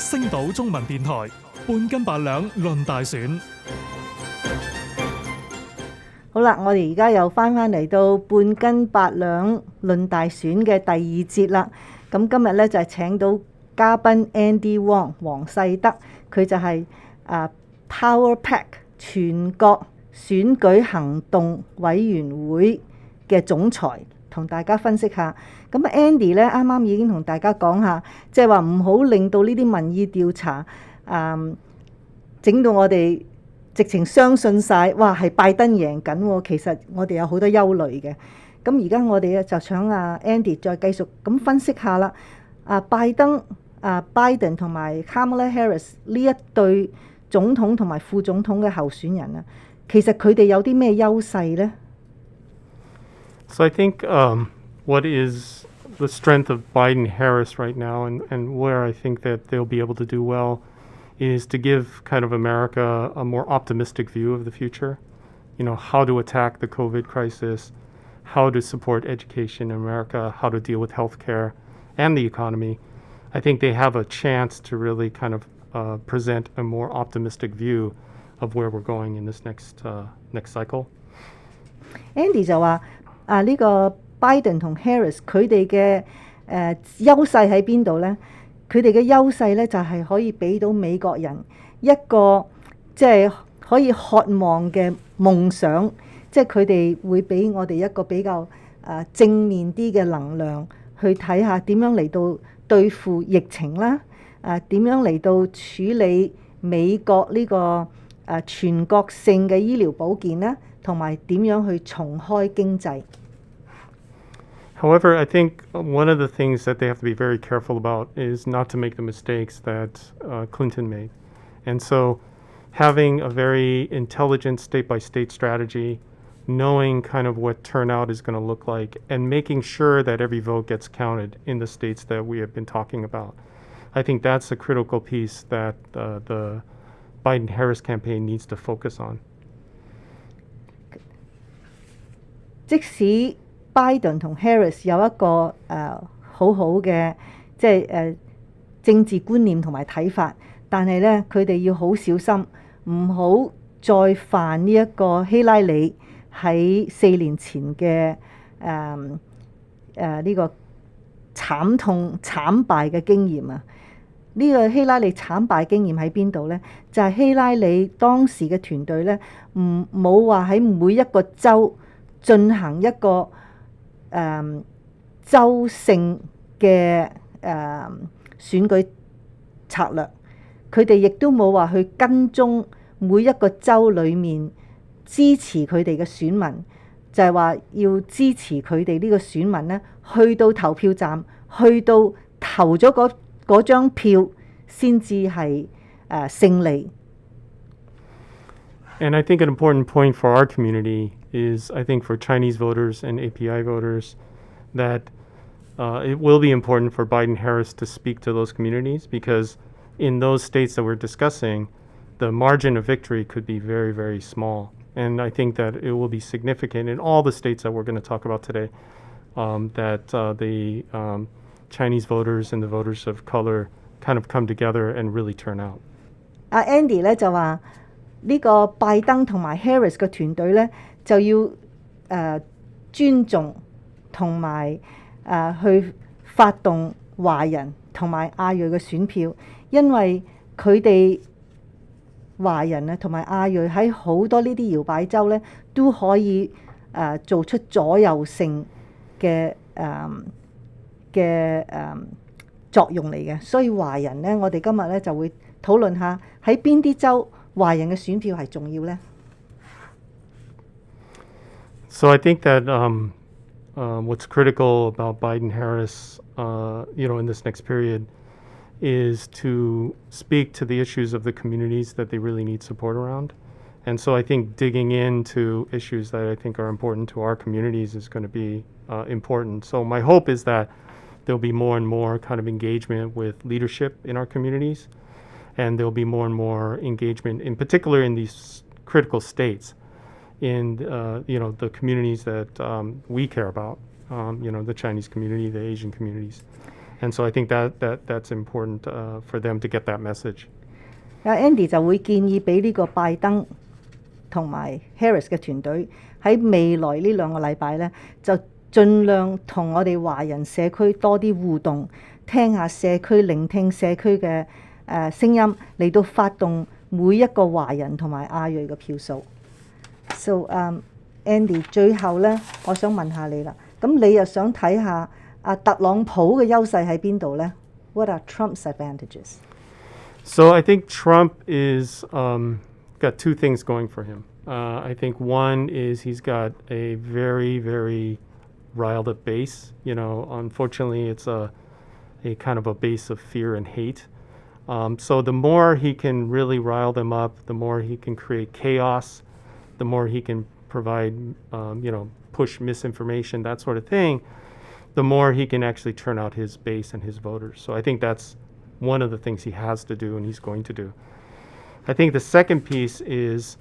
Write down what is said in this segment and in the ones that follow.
星島中文電台半斤八兩論大選。好啦，我哋而家又翻嚟到半斤八兩論大選嘅第二節啦。咁今日咧就係請到嘉賓 Andy Wong 黃世德，佢就係Power Pack 全國選舉行動委員會嘅總裁，同大家分析下。咁Andy 咧啱啱已經同大家講下，即係話唔好令到呢啲民意調查整到我哋直情相信晒，哇係拜登贏緊喎。其實我哋有好多憂慮嘅。咁而家我哋就請Andy 再繼續咁分析下啦。Biden 同埋 Kamala Harris 呢一對總統同埋副總統嘅候選人啊，其實佢哋有啲咩優勢呢？ So I think what is the strength of Biden-Harris right now, and where I think that they'll be able to do well, is to give kind of America a more optimistic view of the future. You know, how to attack the COVID crisis, how to support education in America, how to deal with healthcare and the economy. I think they have a chance to really kind of present a more optimistic view of where we're going in this next cycle. Andy 就話呢個 Biden 同 Harris 佢哋嘅優勢喺邊度呢？佢哋嘅優勢咧就係可以俾到美國人一個即係可以渴望嘅夢想，即係佢哋會俾我哋一個比較正面啲嘅能量去睇下點樣嚟到對付疫情啦，點樣嚟到處理美國呢個全國性嘅醫療保健啦，同埋點樣去重開經濟。However, I think one of the things that they have to be very careful about is not to make the mistakes that Clinton made. And so having a very intelligent state-by-state strategy, knowing kind of what turnout is going to look like, and making sure that every vote gets counted in the states that we have been talking about. I think that's a critical piece that the Biden-Harris campaign needs to focus on. 即使Biden 同 Harris 有一個好好嘅即係政治觀念同埋睇法，但係咧佢哋要好小心，唔好再犯呢一個希拉里喺4年前嘅呢個慘敗嘅經驗啊！呢個希拉里慘敗經驗喺邊度咧？就係希拉里當時嘅團隊咧，冇話喺每一個州進行一個州性嘅選舉策略，佢哋亦都冇話去跟蹤每一個州裡面支持佢哋嘅選民，就係話要支持佢哋呢個選民呢，去到投票站，去到投咗嗰張票先至係勝利。And I think an important point for our community is, I think for Chinese voters and API voters, that it will be important for Biden-Harris to speak to those communities, because in those states that we're discussing, the margin of victory could be very, very small. And I think that it will be significant in all the states that we're going to talk about today, that the Chinese voters and the voters of color kind of come together and really turn out. Andy 咧就話呢個拜登同埋 Harris 嘅團隊咧就要尊重同埋去發動華人同埋亞裔嘅選票，因為佢哋華人啊同埋亞裔喺好多呢啲搖擺州咧都可以做出左右性嘅作用嚟嘅，所以華人咧我哋今日咧就會討論下喺邊啲州華人嘅選票係重要呢？ So I think that what's critical about Biden-Harris, in this next period, is to speak to the issues of the communities that they really need support around. And so I think digging into issues that I think are important to our communities is going to be important. So my hope is that there'll be more and more kind of engagement with leadership in our communities. And there'll be more and more engagement, in particular in these critical states, in the communities that we care about, the Chinese community, the Asian communities. And so I think that's important for them to get that message. Andy 就會建議俾呢個拜登同埋 Harris 嘅團隊喺未來呢2個禮拜呢，就盡量同我哋華人社區多啲互動，聽下社區，聆聽社區嘅聲音，嚟到發動每一個華人同埋亞裔嘅票數。So Andy 最後呢，我想問下你啦，咁你又想睇下特朗普嘅優勢喺邊度呢？ What are Trump's advantages? So I think Trump is got two things going for him. I think one is he's got a very, very riled up base. You know, unfortunately, it's a kind of a base of fear and hate. So the more he can really rile them up, the more he can create chaos, the more he can provide, push misinformation, that sort of thing, the more he can actually turn out his base and his voters. So I think that's one of the things he has to do and he's going to do. I think the second piece is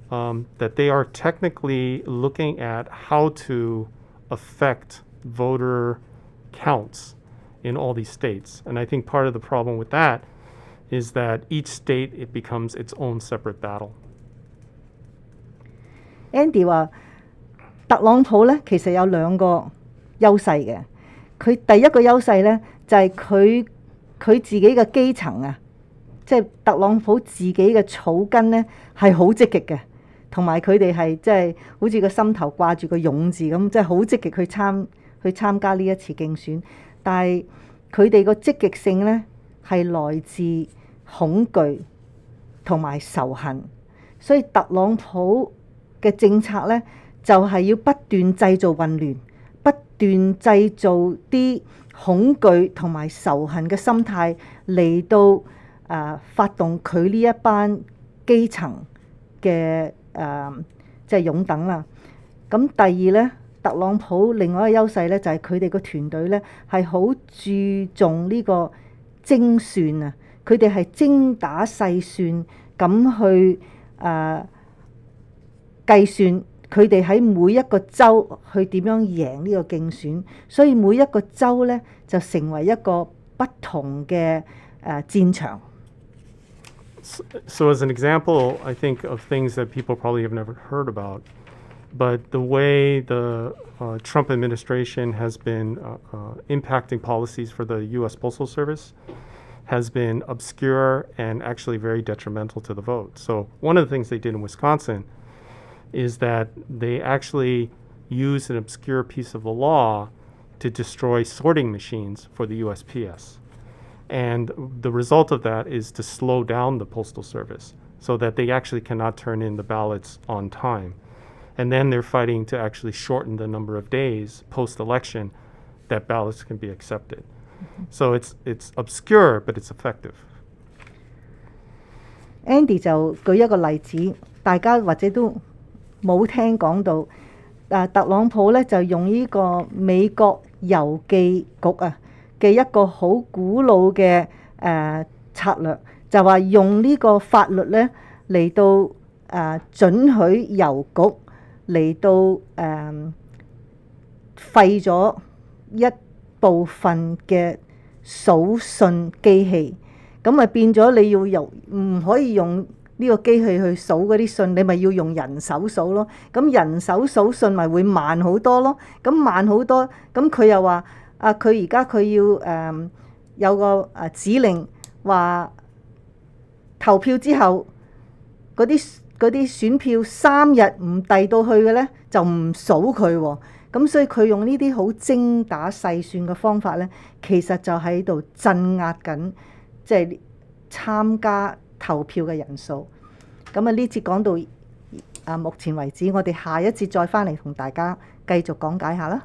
that they are technically looking at how to affect voter counts in all these states. And I think part of the problem with that is that each state, it becomes its own separate battle. Andy 話特朗普咧其實有2個優勢嘅。佢第一個優勢咧就係佢自己嘅基層啊，即係特朗普自己嘅草根咧係好積極嘅，同埋佢哋係即係好似個心頭掛住個勇字咁，即係好積極去參加呢一次競選。但係佢哋個積極性咧係來自恐懼同埋仇恨，所以特朗普嘅政策咧就係要不斷製造混亂，不斷製造啲恐懼同埋仇恨嘅心態嚟到發動佢呢一班基層嘅即係擁躉啦。咁第二咧，特朗普另外一個優勢咧就係佢哋個團隊咧係好注重呢個精算啊，佢哋係精打細算咁去計算佢哋喺每一個州去點樣贏呢個競選，所以每一個州咧就成為一個不同嘅戰場。So as an example, I think of things that people probably have never heard about, but the way the Trump administration has been impacting policies for the U.S. Postal Service has been obscure and actually very detrimental to the vote. So one of the things they did in Wisconsin is that they actually used an obscure piece of the law to destroy sorting machines for the USPS. And the result of that is to slow down the Postal Service so that they actually cannot turn in the ballots on time. And then they're fighting to actually shorten the number of days post-election that ballots can be accepted. So it's obscure, but it's effective. Andy 就舉一個例子，大家或者都冇聽講到，特朗普咧就用呢個美國郵寄局嘅一個好古老嘅策略，就話用呢個法律咧嚟到准許郵局嚟到廢咗一部分嘅數信機器，咁咪變咗你要唔可以用呢個機器去數嗰啲信，你咪要用人手數咯。咁人手數信咪會慢好多咯。咁慢好多，咁佢又話佢而家佢要有個指令話投票之後嗰啲選票3日唔遞到去嘅咧，就唔數佢喎。咁所以佢用呢啲好精打細算嘅方法咧，其實就喺度鎮壓緊即係參加投票嘅人數。咁呢節講到目前為止，我哋下一節再翻嚟同大家繼續講解下啦。